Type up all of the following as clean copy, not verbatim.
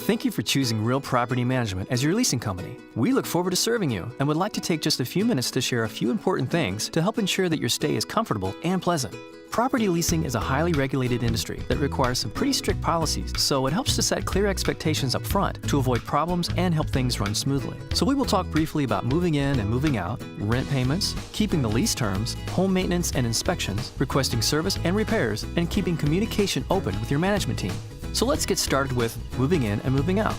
Thank you for choosing Real Property Management as your leasing company. We look forward to serving you and would like to take just a few minutes to share a few important things to help ensure that your stay is comfortable and pleasant. Property leasing is a highly regulated industry that requires some pretty strict policies, so it helps to set clear expectations up front to avoid problems and help things run smoothly. So we will talk briefly about moving in and moving out, rent payments, keeping the lease terms, home maintenance and inspections, requesting service and repairs, and keeping communication open with your management team. So let's get started with moving in and moving out.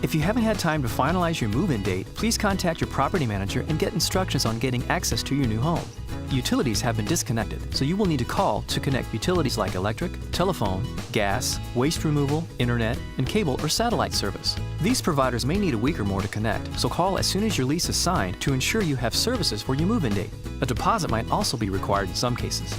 If you haven't had time to finalize your move-in date, please contact your property manager and get instructions on getting access to your new home. Utilities have been disconnected, so you will need to call to connect utilities like electric, telephone, gas, waste removal, internet, and cable or satellite service. These providers may need a week or more to connect, so call as soon as your lease is signed to ensure you have services for your move-in date. A deposit might also be required in some cases.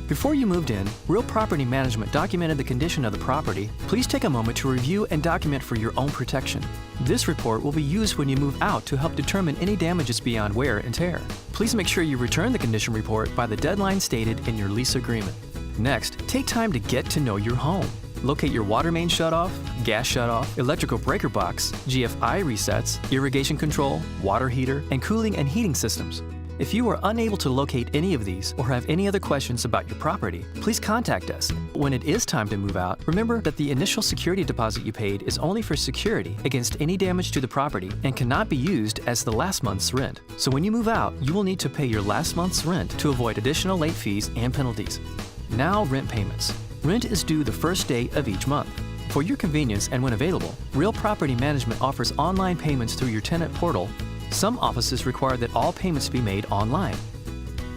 Before you moved in, Real Property Management documented the condition of the property. Please take a moment to review and document for your own protection. This report will be used when you move out to help determine any damages beyond wear and tear. Please make sure you return the condition report by the deadline stated in your lease agreement. Next, take time to get to know your home. Locate your water main shutoff, gas shutoff, electrical breaker box, GFI resets, irrigation control, water heater, and cooling and heating systems. If you are unable to locate any of these or have any other questions about your property, please contact us. When it is time to move out, remember that the initial security deposit you paid is only for security against any damage to the property and cannot be used as the last month's rent. So when you move out, you will need to pay your last month's rent to avoid additional late fees and penalties. Now, rent payments. Rent is due the first day of each month. For your convenience and when available, Real Property Management offers online payments through your tenant portal. Some offices require that all payments be made online.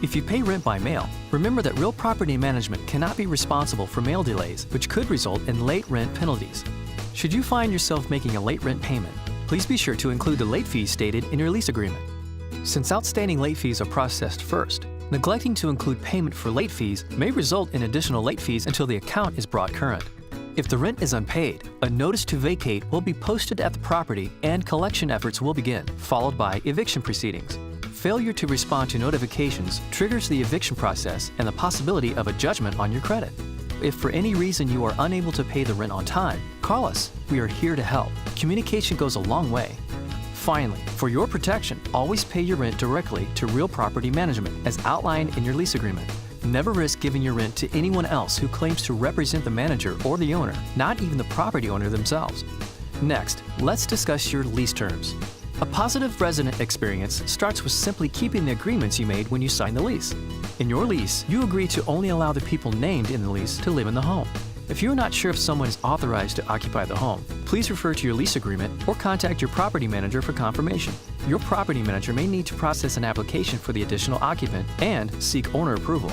If you pay rent by mail, remember that Real Property Management cannot be responsible for mail delays, which could result in late rent penalties. Should you find yourself making a late rent payment, please be sure to include the late fees stated in your lease agreement. Since outstanding late fees are processed first, neglecting to include payment for late fees may result in additional late fees until the account is brought current. If the rent is unpaid, a notice to vacate will be posted at the property and collection efforts will begin, followed by eviction proceedings. Failure to respond to notifications triggers the eviction process and the possibility of a judgment on your credit. If for any reason you are unable to pay the rent on time, call us. We are here to help. Communication goes a long way. Finally, for your protection, always pay your rent directly to Real Property Management as outlined in your lease agreement. Never risk giving your rent to anyone else who claims to represent the manager or the owner, not even the property owner themselves. Next, let's discuss your lease terms. A positive resident experience starts with simply keeping the agreements you made when you signed the lease. In your lease, you agree to only allow the people named in the lease to live in the home. If you are not sure if someone is authorized to occupy the home, please refer to your lease agreement or contact your property manager for confirmation. Your property manager may need to process an application for the additional occupant and seek owner approval.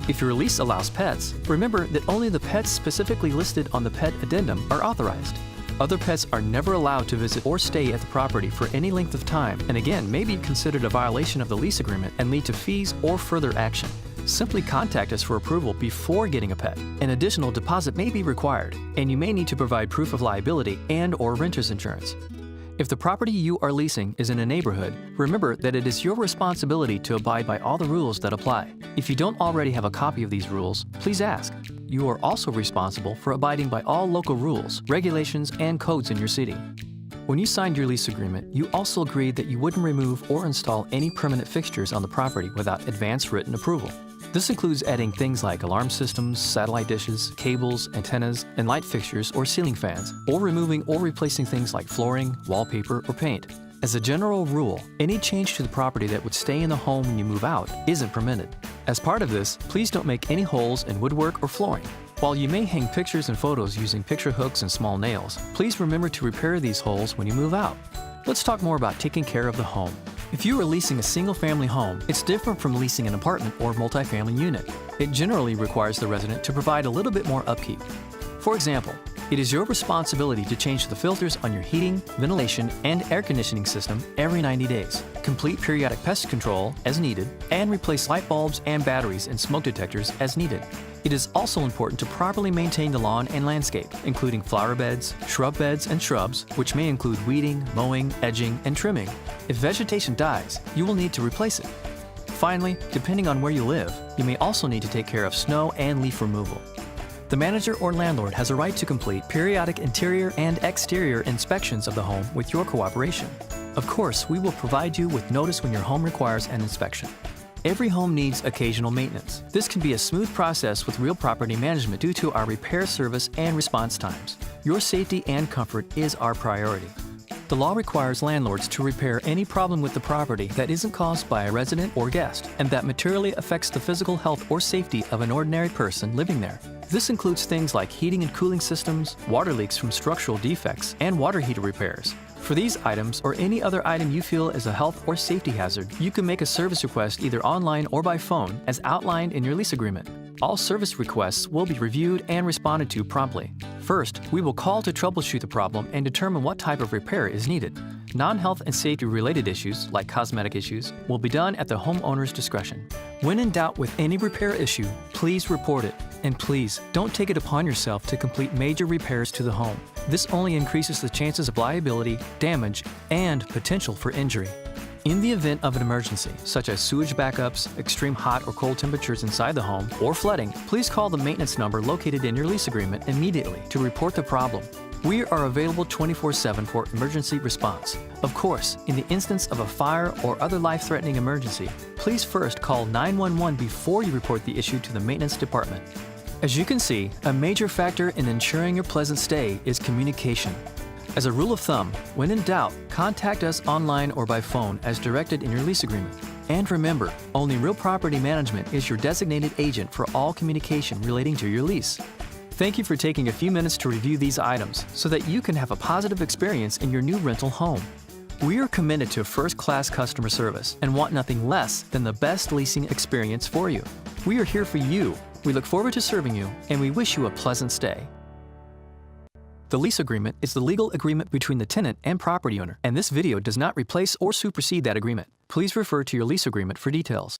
If your lease allows pets, remember that only the pets specifically listed on the pet addendum are authorized. Other pets are never allowed to visit or stay at the property for any length of time, and again may be considered a violation of the lease agreement and lead to fees or further action. Simply contact us for approval before getting a pet. An additional deposit may be required, and you may need to provide proof of liability and/or renter's insurance. If the property you are leasing is in a neighborhood, remember that it is your responsibility to abide by all the rules that apply. If you don't already have a copy of these rules, please ask. You are also responsible for abiding by all local rules, regulations, and codes in your city. When you signed your lease agreement, you also agreed that you wouldn't remove or install any permanent fixtures on the property without advance written approval. This includes adding things like alarm systems, satellite dishes, cables, antennas, and light fixtures or ceiling fans, or removing or replacing things like flooring, wallpaper, or paint. As a general rule, any change to the property that would stay in the home when you move out isn't permitted. As part of this, please don't make any holes in woodwork or flooring. While you may hang pictures and photos using picture hooks and small nails, please remember to repair these holes when you move out. Let's talk more about taking care of the home. If you are leasing a single-family home, it's different from leasing an apartment or multifamily unit. It generally requires the resident to provide a little bit more upkeep. For example, it is your responsibility to change the filters on your heating, ventilation, and air conditioning system every 90 days, complete periodic pest control as needed, and replace light bulbs and batteries and smoke detectors as needed. It is also important to properly maintain the lawn and landscape, including flower beds, shrub beds, and shrubs, which may include weeding, mowing, edging, and trimming. If vegetation dies, you will need to replace it. Finally, depending on where you live, you may also need to take care of snow and leaf removal. The manager or landlord has a right to complete periodic interior and exterior inspections of the home with your cooperation. Of course, we will provide you with notice when your home requires an inspection. Every home needs occasional maintenance. This can be a smooth process with Real Property Management due to our repair service and response times. Your safety and comfort is our priority. The law requires landlords to repair any problem with the property that isn't caused by a resident or guest and that materially affects the physical health or safety of an ordinary person living there. This includes things like heating and cooling systems, water leaks from structural defects, and water heater repairs. For these items or any other item you feel is a health or safety hazard, you can make a service request either online or by phone as outlined in your lease agreement. All service requests will be reviewed and responded to promptly. First, we will call to troubleshoot the problem and determine what type of repair is needed. Non-health and safety-related issues, like cosmetic issues, will be done at the homeowner's discretion. When in doubt with any repair issue, please report it. And please, don't take it upon yourself to complete major repairs to the home. This only increases the chances of liability, damage, and potential for injury. In the event of an emergency, such as sewage backups, extreme hot or cold temperatures inside the home, or flooding, please call the maintenance number located in your lease agreement immediately to report the problem. We are available 24/7 for emergency response. Of course, in the instance of a fire or other life-threatening emergency, please first call 911 before you report the issue to the maintenance department. As you can see, a major factor in ensuring your pleasant stay is communication. As a rule of thumb, when in doubt, contact us online or by phone as directed in your lease agreement. And remember, only Real Property Management is your designated agent for all communication relating to your lease. Thank you for taking a few minutes to review these items so that you can have a positive experience in your new rental home. We are committed to first-class customer service and want nothing less than the best leasing experience for you. We are here for you. We look forward to serving you, and we wish you a pleasant stay. The lease agreement is the legal agreement between the tenant and property owner, and this video does not replace or supersede that agreement. Please refer to your lease agreement for details.